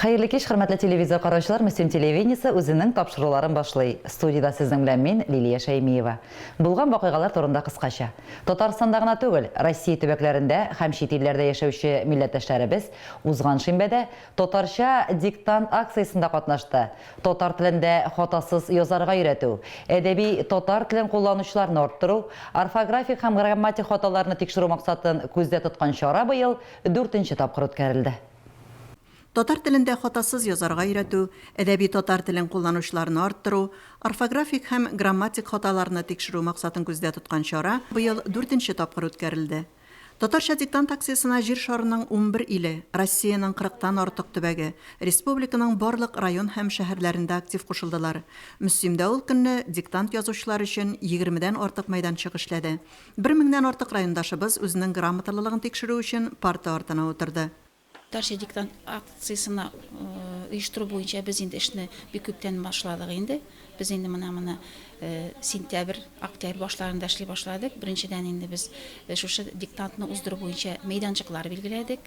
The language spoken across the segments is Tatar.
Хәерле кич, хөрмәтле телевизор караучылар, Мөслим телевидениесе үзенең тапшыруларын башлый. Студияда сезнең белән мин, Лилия Шәймиева. Булган вакыйгалар турында кыскача. Татарстанда гына түгел, Россия төбәкләрендә һәм чит илләрдә яшәүче милләттәшләребез узган шимбәдә татарча диктант акциясендә катнашты. Татар телендә хатасыз язарга өйрәтү, әдәби татар телен кулланучыларны арттыру, орфографик һәм грамматик хаталарны тикшерү максатын күздә тоткан чара быел 4нче тапкыр үткәрелде. Татар телендә хатасыз язарга өйрәтү, әдәби татар телен кулланучыларны арттыру, орфографик һәм грамматик хаталарны тикшерү максатын күздә тоткан чара быел 4нче тапкыр үткәрелде. Татарча диктант акциясына җир шарының 11 иле, Россиянең 40тан артык төбәге, республиканың барлык район һәм шәһәрләрендә актив кушылдылар. Мөслимдә ул көнне диктант язучылар өчен 20дән артык мәйданчык эшләде. 1000дән артык райондашыбыз үзенең грамоталылыгын тикшерү өчен парта артына утырды. Татарча диктант акциясына оештыру буенча без инде эшне бик күптән башладык инде. Без инде моны сентябрь, октябрь башларында эшли башладык. Беренчедән инде без шушы диктантны уздыру буенча мәйданчыклар билгеләдек.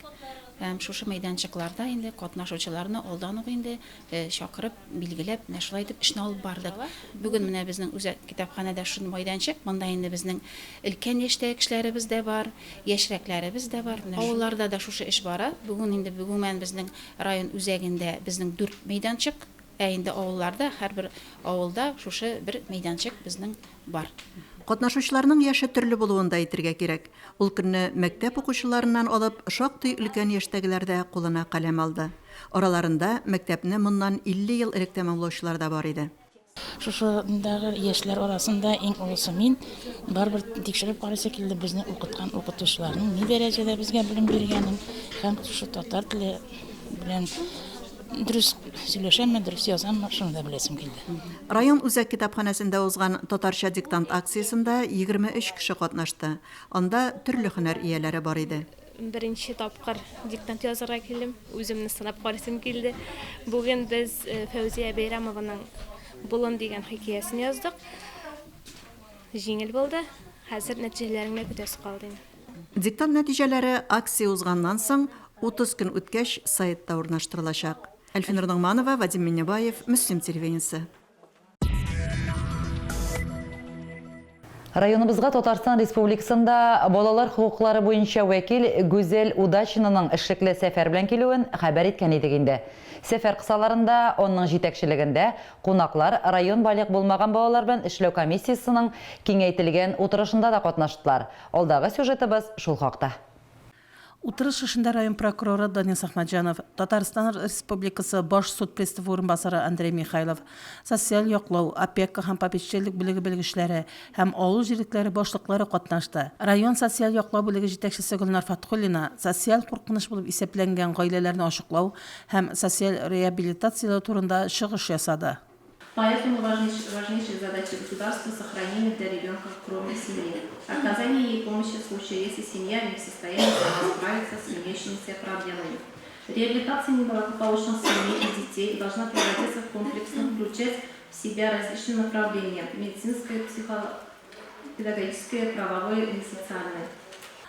Һәм шушы мәйданчыкларда инде катнашучыларны алдан ук инде чакырып, билгеләп, шулай итеп эшне алып бардык. Бүген менә безнең үзәк китапханәдә шундый мәйданчык, монда инде безнең өлкән яшьтәге кешеләребез дә бар, яшьрәкләребез дә бар. Авылларда да шушы эш бара. Бүген безнең район үзәгендә безнең 4 мәйданчык, инде авылларда һәрбер авылда шушы бер мәйданчык безнең бар. Катнашучыларның яше төрле булуын да әйтергә кирәк. Ул көнне мәктәп укучыларыннан алып, шактый өлкән яшьтәгеләр дә кулына каләм алды. Араларында мәктәпне моннан 50 ел элек тәмамлаучылар да бар иде. Шушындагы яшьләр арасында иң олысы мин, барбер тикшереп карыйсы килде безне укыткан укытучыларның ни дәрәҗәдә безгә белем биргәнен һәм шушы татар теле белән дөрес сөйләшәмме, дөрес язаммы, шуны да беләсем килде. Район үзәк китапханәсендә узган татарча диктант акциясында 23 кеше катнашты. Анда төрле һөнәр ияләре бар иде. Беренче тапкыр диктант язарга килдем, үземне сынап карыйсым килде. Бүген без Фәүзия Бәйрәмованың "Болын" дигән хикәясен яздык. Җиңел булды. Хәзер нәтиҗәләрне көтәс калды. Диктант нәтиҗәләре акция узганнан соң 30 көн үткәч сайтта урнаштырылачак. Әлфинур Ногманова, Вадим Миннебаев, Мөслим телевидениесе. Районыбызга Татарстан Республикасында балалар хукуклары буенча вәкил Гүзәл Удачинаның эшлекле сәфәр белән килүен хәбәр иткән идек инде. Сәфәр кысаларында оның җитәкчелегендә кунаклар район балык булмаган балалар белән эшләү комиссиясының киңәйтелгән утырышында да катнаштылар. Алдагы сюжетыбыз шул хакта. Утырыш эшендә район прокуроры Данис Ахмаджанов, Татарстан Республикасы баш суд приставы урынбасары Андрей Михайлов, социаль яклау, опека һәм попечительлек бүлеге белгечләре һәм авыл җирлекләре башлыклары катнашты. Район социаль яклау бүлеге җитәкчесе Гөлнар Фатхуллина социаль куркыныч булып исәпләнгән гаиләләрне ачыклау һәм социаль реабилитациялау турында чыгыш ясады. Поэтому важнейшей задачей государства – сохранение для ребенка кровной семьи, оказание ей помощи в случае, если семья не в состоянии справиться с имеющимися проблемами. Реабилитация неблагополучных семей и детей должна превратиться в комплексно, включать в себя различные направления – медицинское, педагогическое, правовое и социальное.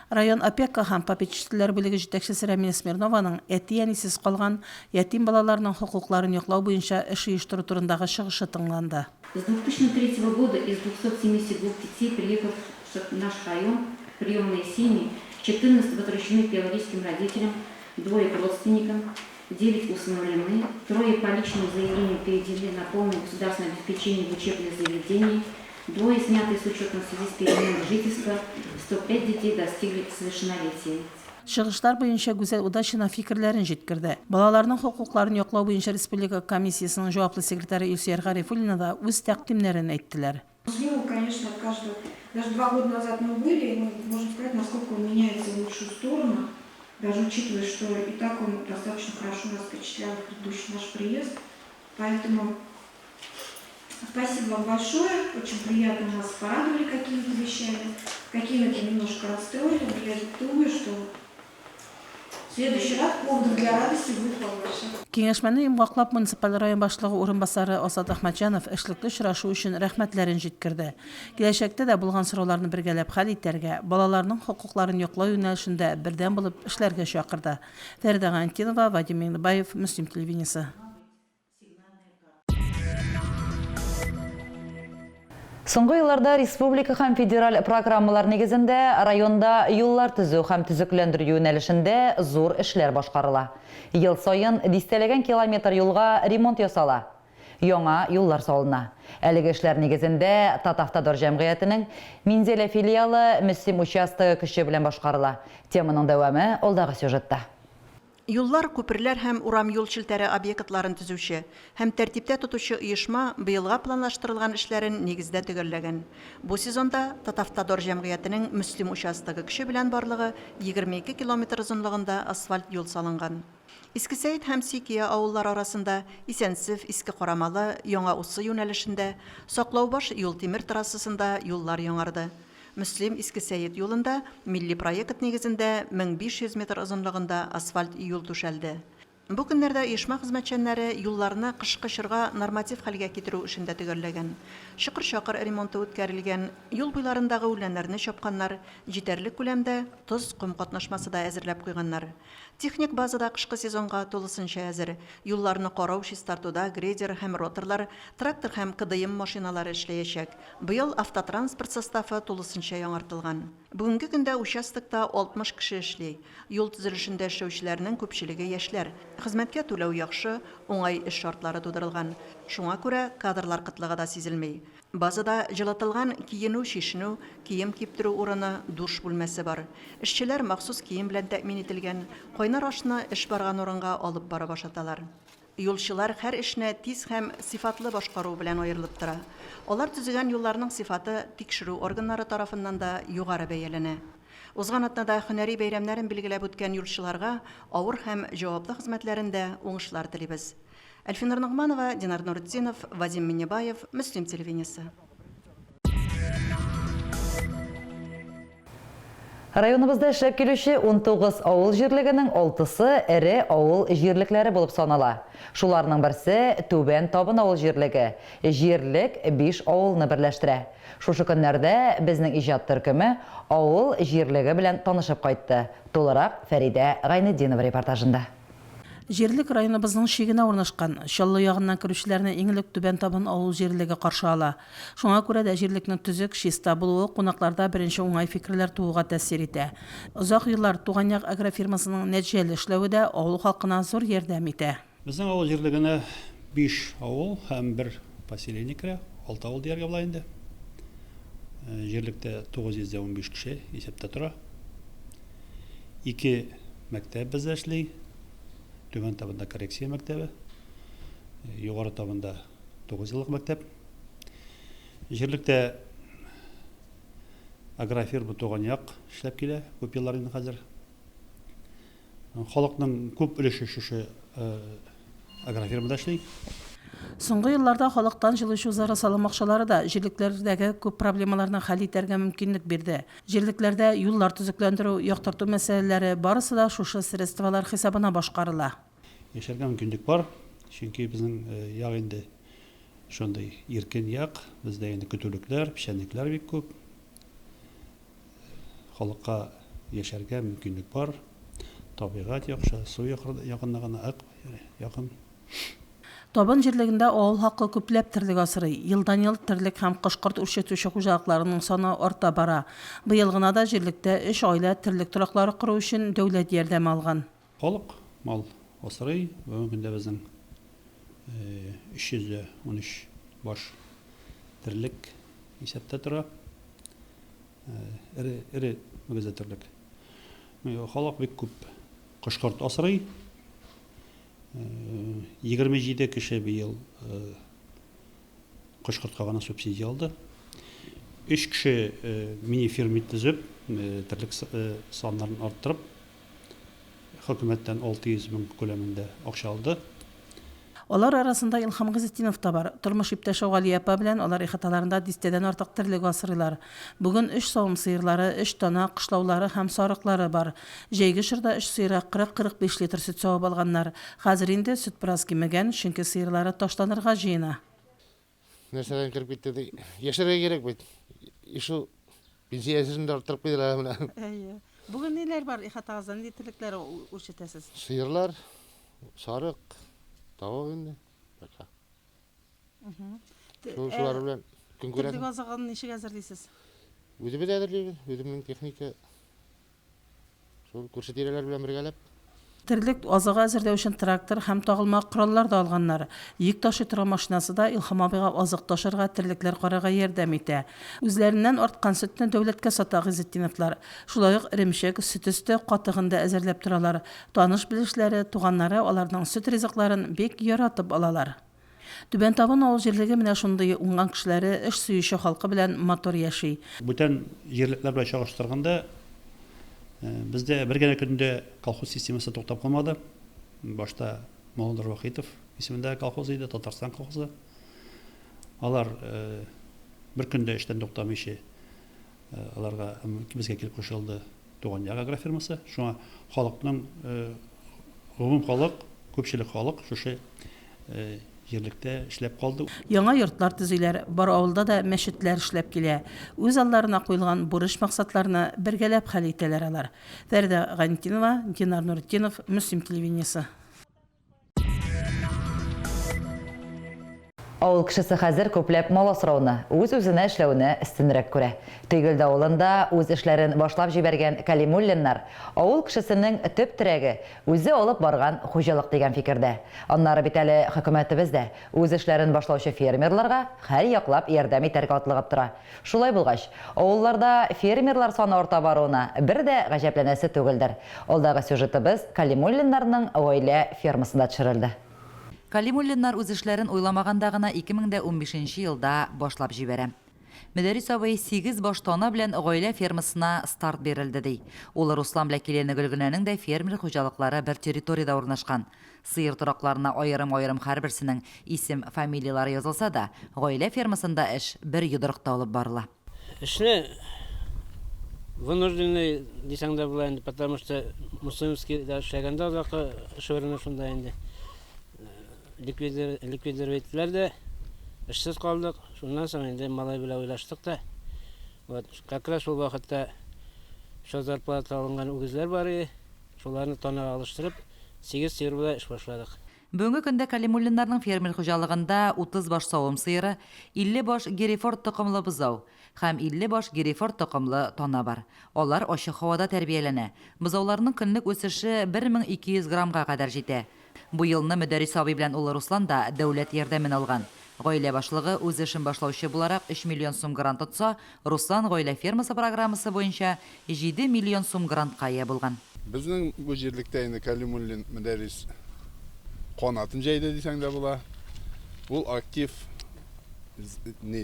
Район опека һәм попечительләр бүлеге җитәкчесе Рамил Смирнованың әти-әнисез калган ятим балаларның хокукларын яклау буенча эш оештыру турындагы чыгышы тыңланды. С 2003 года из 272 детей, приехав в наш район, приемные семьи, 14 возвращены к биологическим родителям, 2 к родственникам, 9 усыновлены, 3 по личному заявлению переведены на полное государственное обеспечение в учебных заведениях, 2 сняты с учетом в связи с переменой жительства, 105 детей достигли совершеннолетия. Чыгышлар буенча Гүзәл Удачина фикерләрен җиткерде. Балаларның хокукларын яклау буенча республика комиссиясының җаваплы секретаре Илсөяр Гарифуллина да үз тәкъдимнәрен әйттеләр. Конечно, даже 2 года назад мы были, и мы можем сказать, насколько он меняется в лучшую сторону, даже учитывая, что и так он достаточно хорошо нас впечатлял в предыдущий наш приезд. Поэтому спасибо вам большое, очень приятно нас порадовали какими-то вещами, какими-то немножко расстроили, но я думаю, что следующий раз поводом для радости будет побольше. Кеңешмәне имгаклап муниципаль район башлыгы урынбасары Асад Ахмаджанов эшлекле очрашу өчен рәхмәтләрен җиткерде. Киләчәктә дә булган сорауларны бергәләп хәл итәргә, балаларның хокукларын яклау юнәлешендә бердәм булып эшләргә чакырды. Фәридә Гантинова, Вадим Меңлебаев, Муслим телевидениесе. Соңгы елларда республика һәм федераль программалар нигезендә районда юллар төзү һәм төзекләндерү юнәлешендә зур эшләр башкарыла. Ел саен дистәләгән километр юлга ремонт ясала. Яңа юллар салына. Әлеге эшләр нигезендә Татавтодор җәмгыятенең Минзәлә филиалы Мөслим участогы көче белән башкарыла. Теманың дәвамы алдагы сюжетта. Юллар, күперләр һәм урам юл челтәре объектларын төзүче һәм тәртиптә тотучы оешма быелга планлаштырылган эшләрен нигездә төгәлләгән. Бу сезонда Татавтодор җәмгыятенең Мөслим участогы көче белән барлыгы 22 километр озынлыгында асфальт юл салынган. Иске Сәйет һәм Сикия авыллар арасында Исәнсев, Иске Карамалы, Яңа Усы юнәлешендә, Саклаубаш юл-тимер трассасында юллар яңарды. Мөслим Иске Сәйет юлында милли проект нигезендә 1500 метр озынлыгында асфальт юл түшәлде. Бу көннәрдә оешма хезмәтчәннәре юлларны кышкы чорга норматив хәлгә китерү эшендә төгәлләгән. Чокыр-чакыр ремонты үткәрелгән, юл буйларындагы үләннәрне чапканнар, җитәрлек күләмдә тоз, ком катнашмасы да әзерләп куйганнар. Техник базада кышкы сезонга тулысынча әзер. Юлларны карау, чистартуда грейдер һәм роторлар, трактор һәм КДМ машиналары эшләячәк. Быел автотранспорт составы тулысынча яңартылган. Бүгенге көндә участокта 60 кеше эшли. Юл төзелешендә эшләүчеләрнең күпчелеге яшьләр. Хезмәткә түләү яхшы, уңай эш шартлары тудырылган. Шуңа күрә кадрлар кытлыгы да сизелми. Базада җылытылган киенү, шишенү, кием киптерү урыны, душ бүлмәсе бар. Эшчеләр махсус кием белән тәэмин ителгән, кайнар ашны эш барган урынга алып барып ашаталар. Юлчылар һәр эшне тиз һәм сыйфатлы башкару белән аерылып тора. Алар төзегән юлларның сыйфаты тикшерү органнары тарафыннан да югары бәяләнә. Узган атнада һөнәри бәйрәмнәрен билгеләп үткән юлчыларга авыр һәм җаваплы хезмәтләрендә уңышлар телибез. Әлфинур Ногманова, Динар Нуртдинов, Вадим Миннебаев, Муслим телевидениесе. Районыбызда эшләп килүче 19 авыл җирлегенең 6-сы эре авыл җирлекләре булып санала. Шуларның берсе Түбән Табын авыл җирлеге. Җирлек 5 авылны берләштерә. Шушы көннәрдә безнең иҗат төркеме авыл җирлеге белән танышып кайтты. Тулырак Фәридә Гайнетдинова репортажында. Җирлек районыбызның шигенә урнашкан, Чаллы ягыннан керүчеләрне иң элек Түбән Табын авыл җирлеге каршы ала. Шуңа күрә дә җирлекнең төзек, чиста булуы кунакларда беренче уңай фикерләр тууга тәэсир итә. Озак еллар Туган як агрофирмасының нәтиҗәле эшләве дә авыл халкына зур ярдәм итә. Безнең авыл җирлегенә 5 авыл һәм 1 поселение керә, 6 авыл дияргә була инде. Җирлектә 915 кеше исәптә тора. 2 мәктәп бездә эшли. Түбән Табында коррекция мәктәбе, Югары Табында 9 еллык мәктәп. Җирлектә агрофирма Туган як эшләп килә, күп еллар инде хәзер. Халыкның күп өлеше шушы агрофирмада эшли. Соңгы елларда халыктан җылычу зары салым акчалары да җирлекләрдәге күп проблемаларны хәл итәргә мөмкинлек бирде. Җирлекләрдә юллар төзекләндерү, яктырту мәсьәләләре барысы да шушы средствалар хисабына башкарыла. Яшәргә мөмкинлек бар, чөнки безнең як инде шундый иркен як, бездә инде көтүлекләр, печәнлекләр бик күп. Халыкка яшәргә мөмкинлек бар. Табигать яхшы, су якынна гына якын. Табын җирлегендә авыл халкы күпләп терлек асрый. Елдан-ел терлек һәм кышкырт үрчетүче хуҗалыкларының саны арта бара. Быел гына да җирлектә 3 аилә терлек тораклары кору өчен дәүләт ярдәм алган. Халык мал асрый, бүгенге безнең 313 баш терлек исәптә тора. Эре мөгезә терлек. Халык бик күп кышкырт асрый. 27 кеше быел кышкыртка гына субсидия алды. 3 кеше мини-ферма төзеп, терлек саннарын арттырып, хөкүмәттән 600 мең күләмендә акча алды. Алар арасында Илхам Гызетдинов та бар. Тормыш иптәше Гали апа белән алар ихаталарында дистәдән артык терлек асрыйлар. Бүген 3 савым сыерлары, 3 тона кышлаулары һәм сарыклары бар. Җәйге чорда 3 сыйра 40-45 литр сөт савып алганнар. Хәзер инде сөт бераз кимәгән, чөнки сыерлары ташланырга җыена. Нәрсәдән киреп китте? Яшәргә кирәк бит. Ишу пенсиясын да арттырып куйдылар менә. Бүген ниләр бар ихатагыздан литрлектәр үрчетәсез? Сыерлар, сарык, тавык инде. Шулар белән көн күрәм. Терлек азыгын ничек әзерлисез? Үзебез әзерлибез, үземнең техника. Шул күрсәтүләр белән бергәләп. Терлек азыгы әзерләү өчен трактор һәм тагылма кораллар да алганнар. Йөк ташый торган машинасы да Илхам абыйга азык ташырга, терлекләр карарга ярдәм итә. Үзләреннән арткан сөтне дәүләткә сата Гызетдиновлар. Шулай ук иремчек, сөт өсте катыгын да әзерләп торалар. Таныш-белешләре, туганнары аларның сөт ризыкларын бик яратып алалар. Түбән Табын авыл җирлеге менә шундый уңган кешеләре эш сөюче халкы белән матур яши. Бүтән җирлекләр белән чагыштырганда бездә бер генә көндә колхоз системасы туктап калмады. Башта Молдыр Вахитов исемендә колхоз иде, Татарстан колхозы. Алар бер көндә эштән туктамыйча аларга безгә килеп кушылды туган як агрофирмасы. Шуңа халыкның гомум халык, күпчелек халык шушы җирлектә эшләп калды. Яңа йортлар төзиләр, бар авылда да мәчетләр эшләп килә. Үз алларына куелган бурыч максатларны бергәләп хәл итәләр алар. Фәридә Ганитдинова, Динар Нуретдинов, Мөслим телевидениесе. Авыл кешесе хәзер күпләп мал асрауны, үз-үзенә эшләүне истинрәк күрә. Төгелдә авылында үз эшләрен башлап җибәргән Калимуллиннар авыл кешесенең төп терәге үзе алып барган хуҗалык дигән фикердә. Аннары бит әле хөкүмәтебез дә үз эшләрен башлаучы фермерларга һәр яклап ярдәм итәргә атлыгып тора. Шулай булгач, авылларда фермерлар саны арта баруына бер дә гаҗәпләнәсе түгелдер. Алдагы сюжетыбыз Калимуллиннарның гаилә фермасында төшерелде. Калимуллиннар үз эшләрен уйламаганда гына 2015 елда башлап җибәрә. Мөдәррис абый 8 баш тона белән гаилә фермасына старт бирелде ди. Ул Руслан белән Киләне Гөлгөнәнең дә фермер хуҗалыклары бер территорияда урнашкан. Сыер торакларына аерым-аерым һәрберсенең исем, фамилиялары язылса да, гаилә фермасында эш бер йодрыкта алып барыла. Эшне вынужденный дисәң дә була инде, потому что Мусимовский да эшләгәндә озакы шөренә шунда инде. Ликвидировать иттеләр дә, эшсез калдык. Шуннан соң инде малай белән уйлаштык та. Вот, как раз ул вакытта шул зарплата алынган үгезләр бар иде. Шуларны тонага алыштырып, 8 сыер белән эш башладык. Бүгенге көндә Калимуллиннарның фермер хуҗалыгында 30 баш савым сыеры, 50 баш Герефорд токымлы бызау һәм 50 баш Герефорд токымлы тона бар. Алар ачык һавада тәрбияләнә. Бызауларның көнлек үсеше 1200 граммга кадәр җитә. Бу елны Мөдәррис абый белән улы Руслан да дәүләт ярдәмен алган. Гаилә башлыгы үз эшен башлаучы буларак 3 миллион сум грант тотса, Руслан гаилә фермасы программасы буенча 7 миллион сум грантка ия булган. Безнең бу җирлектә инде Калимуллин Мөдәррис канатын җәйде дисәң дә була. Ул актив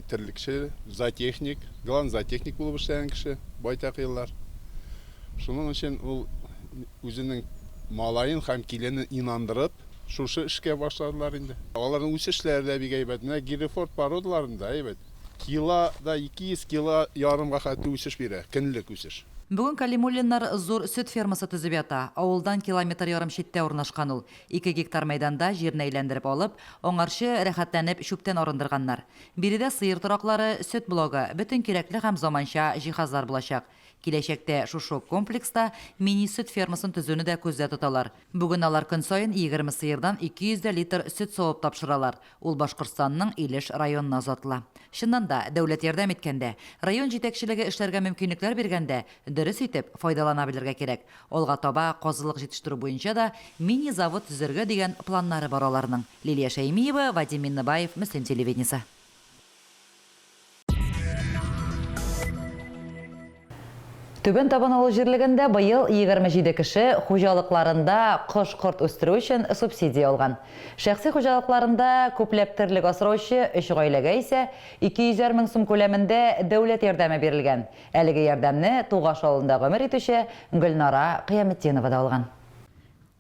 терлекче, зоотехник, главный зоотехник булып эшләгән кеше, байтак еллар. Шуның өчен ул үзенең малайын һәм Килене инандырып, шушы эшкә башладылар инде. Аларның үсешләре дә бик әйбәт. Менә Герефорд породаларында әйбәт. Кило да 200 кило ярымга хәтле үсеш бирә, көнлек үсеш. Бүген Калимуллиннар зур сөт фермасы төзеп ята. Авылдан километр ярым читтә урнашкан ул. 2 гектар мәйданда җирне әйләндереп алып, аңарчы рәхәтләнеп чүптән арындырганнар. Биредә сыер тораклары, сөт блогы, бөтен кирәкле һәм заманча җиһазлар булачак. Киләчәктә шушы комплекста мини сөт фермасын төзүне дә күздә тоталар. Бүген алар көн саен 20 сыердан 200 литр сөт савып тапшыралар. Ул Башкортстанның Илеш районына озатыла. Чыннан да дәүләт ярдәм иткәндә, район җитәкчелеге эшләргә мөмкинлекләр биргәндә, дөрес итеп файдалана белергә кирәк. Алга таба казылык җитештерү буенча да мини завод төзергә дигән планнары бар аларның. Лилия Шәймиева, Вадим Миннебаев, Мөслим телевидениесе. Түбән Табан авыл җирлегендә быел 27 кеше хуҗалыкларында кош-корт үстерү өчен субсидия алган. Шәхси хуҗалыкларында күпләп терлек асраучы 3 гаиләгә исә 200 мең сум күләмендә дәүләт ярдәме бирелгән. Әлеге ярдәмне Тугаш авылында гомер итүче Гөлнара Кыяметдинова да алган.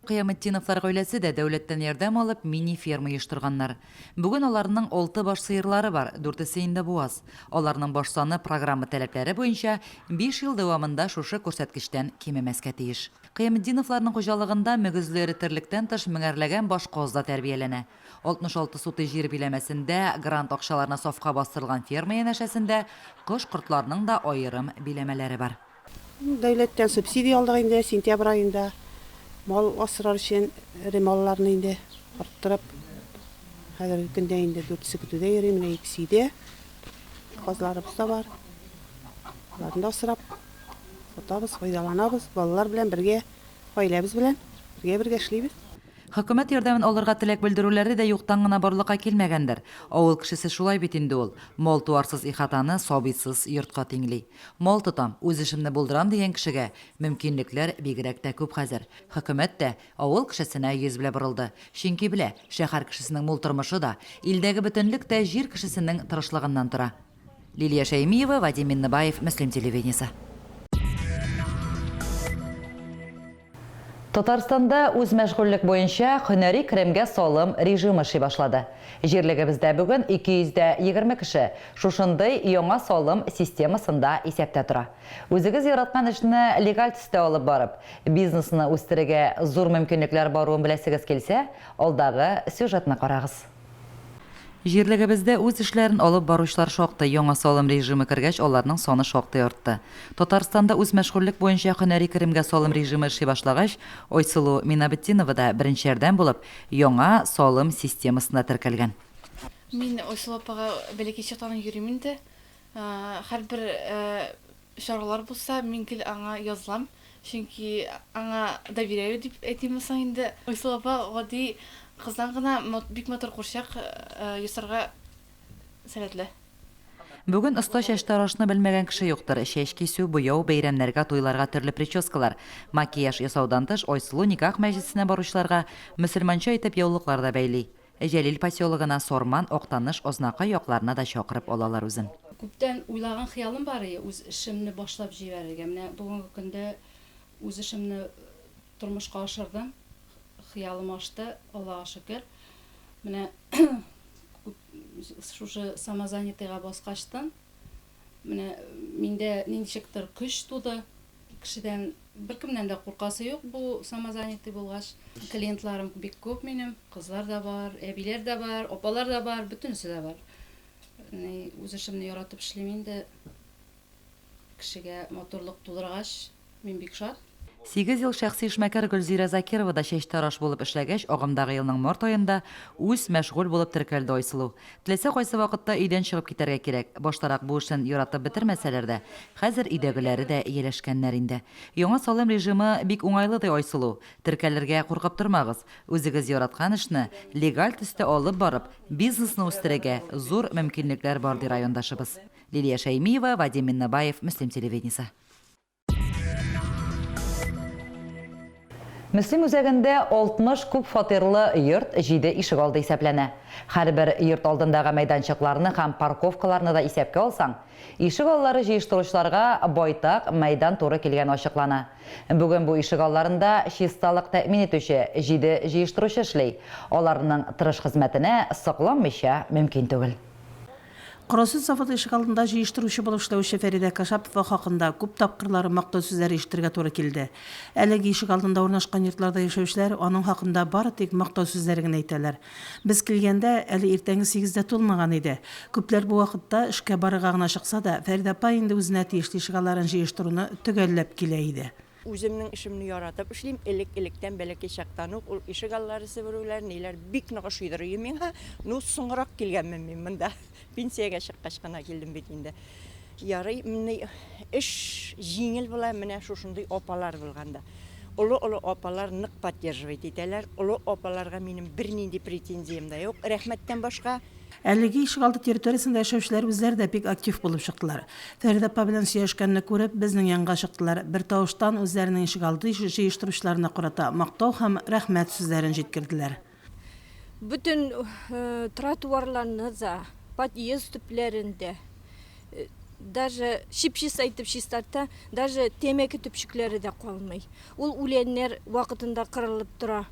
Кыяметтиновлар гаиләсе дә дәүләттән ярдәм алып мини-ферма оештырганнар. Бүген аларның 6 баш сыерлары бар, 4-се инде буаз. Аларның баш саны программа таләпләре буенча 5 ел дәвамында шушы күрсәткечтән кимемәскә тиеш. Кыяметтиновларның хуҗалыгында мөгезле эретерлектән тыш меңәрләгән баш каз да тәрбияләнә. 66 суты җир биләмәсендә грант акчаларына сафка бастырылган ферма янәшәсендә кош-кортларның да аерым биләмәләре бар. Дәүләттән субсидия алдык инде сентябрь аенда. Мал асрар өчен эре малларны инде арттырып, хәзерге көндә инде 4-се көтүдә йөри, менә 2-се казларыбыз да бар. Аларны да асрап, сатабыз, файдаланабыз, балалар белән бергә, гаиләбез белән бергә эшлибез. Хөкүмәт ярдәмен алырга теләк белдерүләре дә юктан гына барлыкка килмәгәндер. Авыл кешесе шулай бит инде ул. Мал туарсыз ихатаны сабыйсыз йортка тиңли. Мал тотам, үз эшемне булдырам дигән кешегә мөмкинлекләр бигрәк тә күп хәзер. Хөкүмәт тә авыл кешесенә йөз белә борылды. Чөнки белә, шәһәр кешесенең мул тормышы да, илдәге бөтенлек тә җир кешесенең тырышлыгыннан тора. Лилия Шәймиева, Вадим Миннебаев, Мөслим телевидениесе. Татарстанда үз мәшгульлек буенча һөнәри кремгә салым режимы эшли башлады. Җирлегебездә бүген 220 кеше шушындый яңа салым системасында исәптә тора. Үзегез яраткан эшне легаль төстә алып барып, бизнесны үстерергә зур мөмкинлекләр баруын беләсегез килсә, алдагы сюжетны карагыз. Җирлегебездә үз эшләрен алып баручылар шактый, яңа салым режимы кергәч, аларның саны шактый артты. Татарстанда үз мәшгульлек буенча һөнәри кремгә салым режимы эшли башлагач, Айсылу Минабетдинова да беренче ярдәм булып, яңа салым системасына теркәлгән. Мин Айсылу апага бәләкәй чактан йөрим инде. Һәрбер чаралар булса, мин кил аңа язлам. Чөнки аңа доверяю дип әйтим инде. Айсылу апа гади кыздан гына бик матур курчак ясарга сәләтле. Бүген оста чәч тарашны белмәгән кеше юктыр. Чәч кисү, буяу, бәйрәмнәргә, туйларга төрле прическалар, макияж ясаудан тыш Айсылу никах мәҗлесенә баручыларга мөселманча итеп яулыклар да бәйли. Җәлил поселогына Сорман, Октаныш, Ознакай якларына да чакырып алалар үзен. Күптән уйлаган хыялым бар иде, үз эшемне башлап җибәрергә. Менә бүгенге көндә үз эшемне тормышка ашырдым. Хыялым ашты, Аллага шөкер. Менә шушы самозанятыйга баскачтан, менә миндә ничектер көч туды. Кешедән беркемнән дә куркасы юк бу самозанятый булгач. Клиентларым бик күп минем, кызлар да бар, әбиләр дә бар, апалар да бар, бөтенесе дә бар. Үз эшемне яратып эшлим инде. Кешегә матурлык тудыргач, мин бик шат. 8 ел шәхси эшмәкәр Гөлзирә Закирова да чәч тараш булып эшләгәч, агымдагы елның март аенда үз мәшгуль булып теркәлде Айсылу. Теләсә кайсы вакытта өйдән чыгып китәргә кирәк. Баштарак бу эшен яратып бетермәсәләр дә, хәзер өйдәгеләре дә ияләшкәннәр инде. Яңа салым режимы бик уңайлы ди Айсылу. Теркәлергә куркып тормагыз. Үзегез яраткан эшне легаль төстә алып барып, бизнесны үстерергә зур мөмкинлекләр бар ди райондашыбыз. Лилия Шәймиева, Вадим Миннебаев, Мөслим телевидениесе. Мөслим үзәгендә 60 күп фатирлы йорт 7 ишек алды исәпләнә. Һәрбер йорт алдындагы мәйданчыкларны һәм парковкаларны да исәпкә алсаң, ишек аллары җыештыручыларга байтак мәйдан туры килгән ачыклана. Бүген бу ишек алларында чисталык тәэмин итүче 7 җыештыручы эшли. Аларның тырыш хезмәтенә сокланмыйча мөмкин түгел. Құрасы заводы ишек алдында җыештыручы булып эшләүче Фәридә Кашапова хакында күп тапкырлары мактау сүзләре ишетергә туры килде. Әлеге ишек алдында урнашкан йортларда яшәүчеләр аның хакында бары тик мактау сүзләре генә әйтәләр. Без килгәндә әле иртәнге 8дә тулмаган иде. Күпләр бу вакытта эшкә барырга гына чыкса да, Фәридә апа инде үзенә тиешле ишек алларын җыештыруны төгәлләп килә иде. Үземнең эшемне яратып эшлим, элек-электән бәләкәй чактан ук ул ишек аллары себерүләр, ниләр бик нык шуйдырый миңа. Ну соңрак килгәнмен мин монда. Пенсиягә чыккач кына килдем бит инде. Ярый, менә эш җиңел була, менә шушындый апалар булганда. Олы апалар нык поддерживать итәләр. Олы апаларга минем бернинди претензиям да юк. Рәхмәттән башка. Әлеге ишек алды территориясендә яшәүчеләр үзләре дә бик актив булып чыктылар. Фәридә апа белән сөйләшкәнне күреп, безнең янга чыктылар. Бер тавыштан үзләренең ишек алды җыештыручыларына карата мактау һәм рәхмәт сүзләрен җиткерделәр. Бүтән тротуарларны да, подъезд төпләрендә даже шипшис айтып шистарта, даже темекі түпшіклері де қалмай. Ол үленнер вақытында қырылып тұра.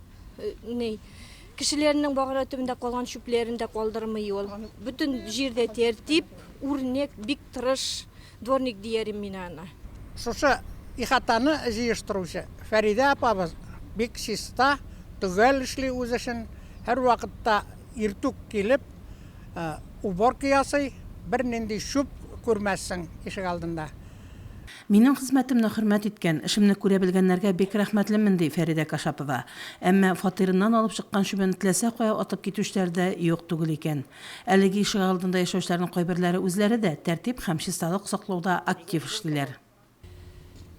Кішілерінің бағыра түбінде қалған шүплерін де қалдырмай ол. Бүтін жерде тертіп, үрнек, бик тырыш, дворник дейерім минана. Шушы ихатаны жиыштырушы Фәриде апабыз бик шиста, түгел ішлі өзішін, әр вақытта иртук келіп, уборка ясай, бір ненде шүп көрмәссің ишек алдында. Минең хезмәтемне хөрмәт иткән, эшемне күрә белгәннәргә бик рәхмәтлемен ди Фәридә Кашапова. Әмма фатирыннан алып чыккан шүбән теләсә кая атып китүчләр дә юк түгел икән. Әлеге ишек алдында яшәүчеләрнең кайберләре үзләре дә тәртип һәм чисталык саклауда актив эшлиләр.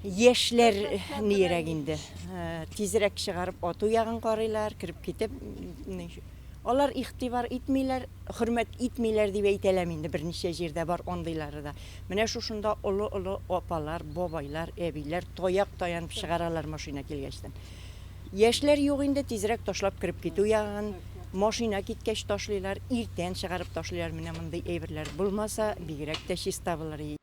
Яшьләр нирәк инде. Тизрәк чыгарып ату ягын карыйлар, кирип китеп, алар игътибар итмиләр, хөрмәт итмиләр дип әйтәләм инде, берничә җирдә бар андыйлары да. Менә шушында олы-олы апалар, бабайлар, әбиләр таяк таянып чыгаралар машина килгәчтән. Яшьләр юк инде, тизрәк ташлап кирип китү ягын, машина киткәч ташлыйлар, иртән чыгарып ташлыйлар. Менә мондый әйберләр булмаса, бигрәк тә чиста булыр.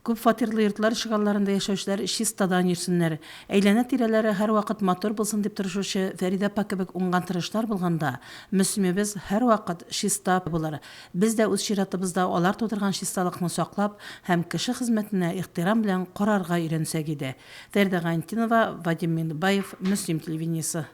Күп фатирлы йортлар ишегалларында яшәүчеләр чистадан йөрсеннәр. Әйләнә тирәләре һәр вакыт мотор булсын дип тырышучы Фәридә апа кебек уңган тырышлар булганда, мөслимебез һәр вакыт чиста булыр. Без дә үз чиратыбызда алар тудырган чисталыкны саклап һәм кеше хезмәтенә ихтирам белән карарга өйрәнсәк иде. Фәридә Гантинова, Вадим Минбаев, Мөслим телевидениесе.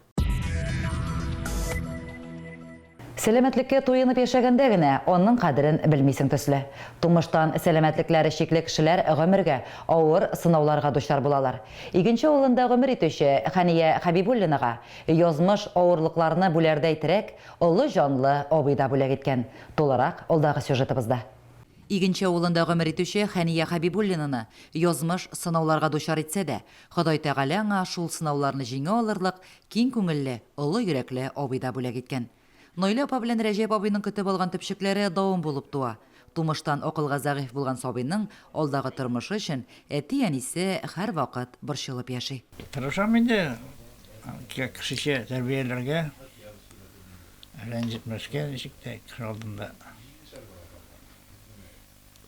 Сәламәтлеккә туенып яшәгәндә генә аның кадерен белмисең төсле. Тумыштан сәламәтлекләре шикле кешеләр гомергә авыр сынауларга дучар булалар. Игенче улында гомер итүче Хания Хабибуллинага язмыш авырлыкларны бүләрдә әйтерәк, олы җанлы абыйда бүләк иткән. Тулырак алдагы сюжетыбызда. Игенче улында гомер итүче Хания Хабибуллинаны язмыш сынауларга дучар итсә дә, Ходай Тәгалә аңа шул сынауларны җиңә алырлык киң күңелле, олы йөрәкле абыйда бүләк иткән. Нойлы апа белән Рәҗәп абыйның көтеп алган төпчекләре дәвам булып туа. Тумыштан акылга зәгыйф булган Сабыйның алдагы тормышы өчен әти-әнисе һәр вакыт борчылып яши. Тырышам инде кешечә тәрбияләргә, рәнҗетмәскә ничектә кеше алдында.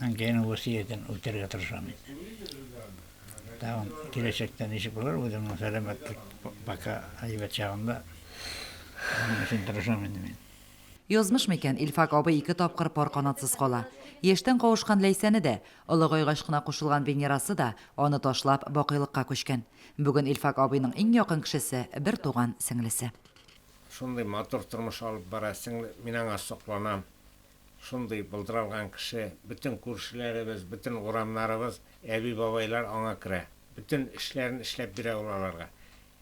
Әнкәйнең васыятен үтәргә тырышам инде. Тагын киләчәктә ничек булыр, үземнең сәламәтлек бака әйбәт чагында. Язмыш микән Илфак абый 2 тапкыр пар канатсыз кала. Яшьтән кавышкан Ләйсәне дә, олыгай гашкына кушылган Венерасы да аны ташлап бакыйлыкка күчкән. Бүген Илфак абыйның иң якын кешесе бер туган сеңлесе. Шундый матур тормыш алып бара, сеңле, мин аңа сокланам. Шундый булдырылган кеше, бүтән күршеләребез, бүтән урамнарыбыз, әби бабайлар аңа керә. Бүтән эшләрен эшләп бирә аларга.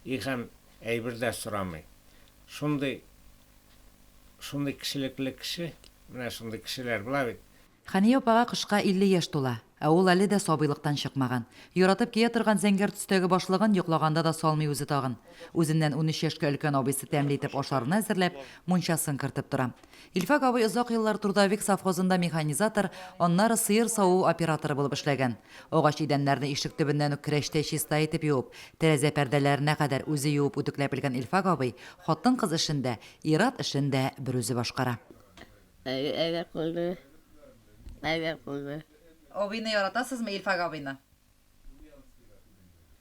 Һәм әйбер дә сорамый. Шундый кешелекле кеше, менә шундый кешеләр була бит. Хания апага кышка 50 яшь тула. Ә ул әле дә сабыйлыктан чыкмаган. Яратып кия торган зәңгәр төстәге башлыгын йоклаганда да салмый үзе тагын. Үзеннән 13 яшькә өлкән абыйсы тәмле итеп ашарны әзерләп, мунчасын кертеп тора. Илфак абый озак еллар Трудовик совхозында механизатор, аннары сыер саву операторы булып эшләгән. Агач идәннәрне ишек төбеннән үк крәштә чиста итеп юып, тәрәзә пәрдәләренә кадәр үзе юып үтекләп белгән Илфак абый хатын-кыз эшендә, ират эшендә бер үзе башкара. Абыйны яратасызмы, Илфак абыйны?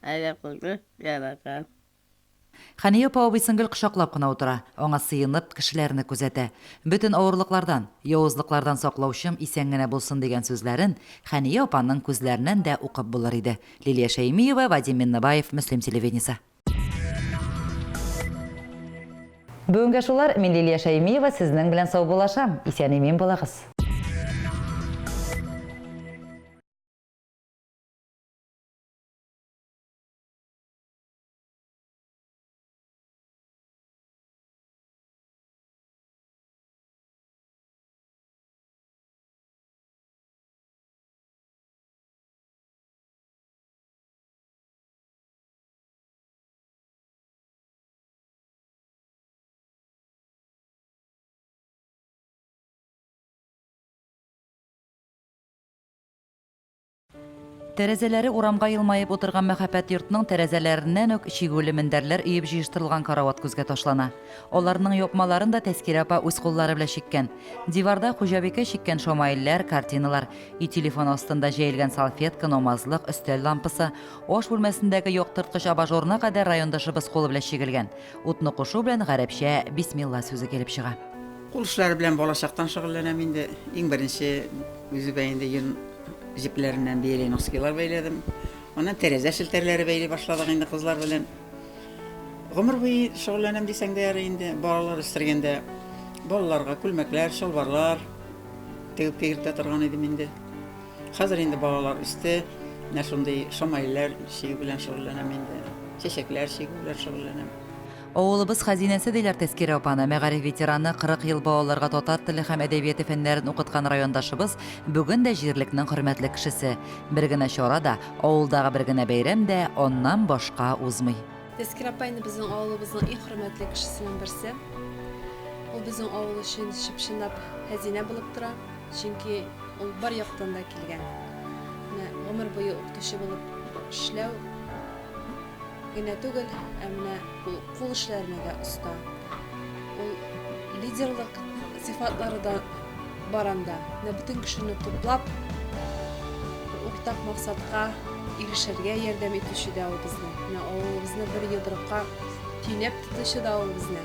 Яратам. Хания апа абый сыңгыл кочаклап кына утыра, аңа сыенып кешеләрне күзәтә. Бүтән авырлыклардан, явызлыклардан саклаучым исән генә булсын дигән сүзләрен Хания апаның күзләреннән дә укып булыр иде. Лилия Шәймиева, Вадим Миннабаев, Мөслим телевидениесе. Бүгенгә шулар, мин Лилия Шәймиева сезнең белән сау булашам. Исән-имин булыгыз. Тәрәзәләре урамга йылмайып отырган мәхәббәт йортның тәрәзәләреннән үк шигүле мендәрләр өеп җыештырылган карават күзгә ташлана. Аларның япмаларын да Тәскирә апа үз куллары белән чиккән. Диварда хуҗабикә чиккән шомайлар, картиналар, и телефон астында җәелгән салфетка, намазлык, өстәл лампасы, аш бүлмәсендәге яктырткыч абажурына кадәр райондашыбыз кулы белән чигелгән. Утны кушу белән гарәпчә бисмилла сүзе килеп чыга. Кул эшләре белән балачактан шөгыльләнәм инде. Иң беренче үзе бәйнде йөн җипләреннән бәйле носкилар бәйләдем. Аннан тәрәзә шелтәрләре бәйле башладык инде кызлар белән. Гомер буе шөгыльләнәм дисәң дә ярый инде. Балалар үстергәндә балаларга күлмәкләр, шалбарлар тегеп кигертә торган идем инде. Хәзер инде балалар үсте, менә шундый шомайлар чигү белән шөгыльләнәм инде. Чәчәкләр чигү белән шөгыльләнәм. Авылыбыз хәзинәсе диләр Тәскирә апаны. Мәгариф ветераны 40 ел балаларга татар теле һәм әдәбияты фәннәрен укыткан райондашыбыз бүген дә җирлекнең хөрмәтле кешесе. Бер генә чарада, авылдагы бер генә бәйрәм дә оннан башка узмый. Тәскирә апа инде безнең авылыбызның иң хөрмәтле кешесенең берсе. Ул безнең авыл өчен чыпчынлап хәзинә булып тора, чөнки ул бар яктан да килгән. Менә гомер буе укытучы булып эшләү генә түгел, әмма кул эшләренә дә оста. Ул лидерлык сыйфатлары да бар анда. Бөтен кешене туплап, уртак максатка ирешергә ярдәм итүче дә ул безне. Авылыбызны бер йодрыкка төнәп тотучы да ул безне.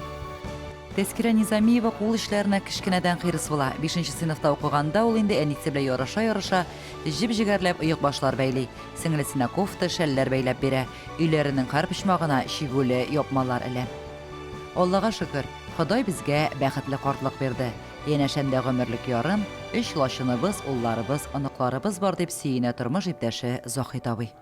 Тәскирә Низамиева кул эшләренә кечкенәдән хирыс була. 5нче сыйныфта укыганда ул инде әнисе белән ярыша-ярыша җеп-җигәрләп оек башлар бәйли. Сеңлесенә кофта, шәлләр бәйләп бирә. Өйләренең һәр почмагына шигүле япмалар элә. Аллага шөкер, Ходай безгә бәхетле картлык бирде. Янәшәндә гомерлек ярым, 3 лашыныбыз, улларыбыз, оныкларыбыз бар дип сөенә тормыш иптәше Заһит абый.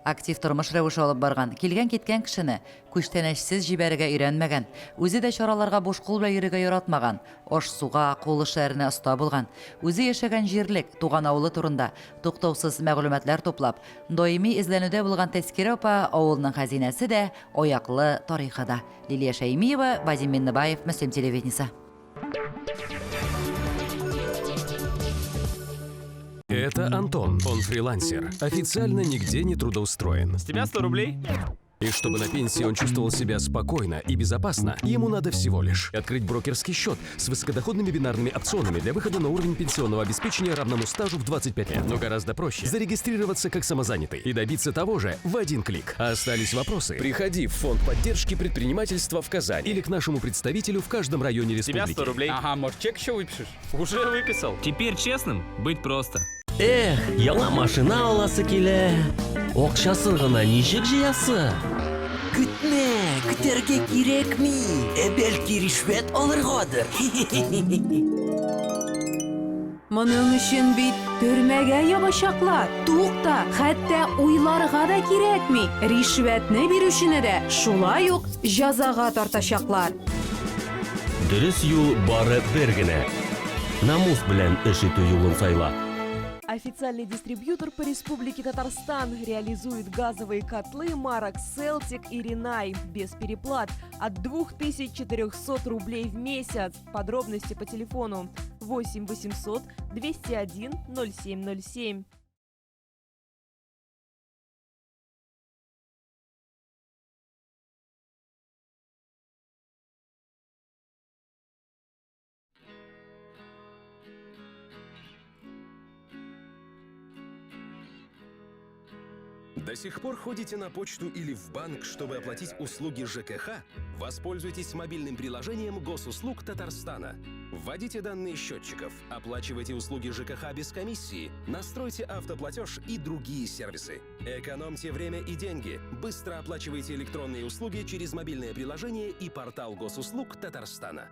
Актив тормыш рәвеше алып барган, килгән-киткән кешене күчтәнәчсез җибәрергә өйрәнмәгән, үзе дә чараларга буш кул белән йөрергә яратмаган, аш-суга, кул эшләренә оста булган, үзе яшәгән җирлек, туган авылы турында туктаусыз мәгълүматлар туплап, даими эзләнүдә булган Тәскирә апа авылның хәзинәсе дә, аяклы тарихы да. Лилия Шәймиева, Вадим Миннебаев, Мөслим телевидениесе. Это Антон, он фрилансер, официально нигде не трудоустроен. С тебя 100 рублей. И чтобы на пенсии он чувствовал себя спокойно и безопасно, ему надо всего лишь открыть брокерский счет с высокодоходными бинарными опционами для выхода на уровень пенсионного обеспечения равному стажу в 25 лет. Но гораздо проще зарегистрироваться как самозанятый и добиться того же в один клик. А остались вопросы? Приходи в фонд поддержки предпринимательства в Казани или к нашему представителю в каждом районе республики. С тебя 100 рублей. Ага, может, чек еще выпишешь? Уже выписал. Теперь честным быть просто. Эх, яңа машина аласы килә. Акчасын гына ничек җыясы? Көтмә, көтәргә кирәкми. Бәлки ришвәт алыргадыр. Моның өчен бит төрмәгә ябачаклар. Тукта, хәтта уйларга да кирәкми. Ришвәтне бирүчене дә шулай ук җәзага тартачаклар. Дөрес юл бары бер генә. Намус белән эш итү юлын сайла. Официальный дистрибьютор по Республике Татарстан реализует газовые котлы марок «Селтик» и «Ринай» без переплат от 2400 рублей в месяц. Подробности по телефону 8 800 201 0707. До сих пор ходите на почту или в банк, чтобы оплатить услуги ЖКХ? Воспользуйтесь мобильным приложением Госуслуг Татарстана. Вводите данные счетчиков, оплачивайте услуги ЖКХ без комиссии, настройте автоплатеж и другие сервисы. Экономьте время и деньги. Быстро оплачивайте электронные услуги через мобильное приложение и портал Госуслуг Татарстана.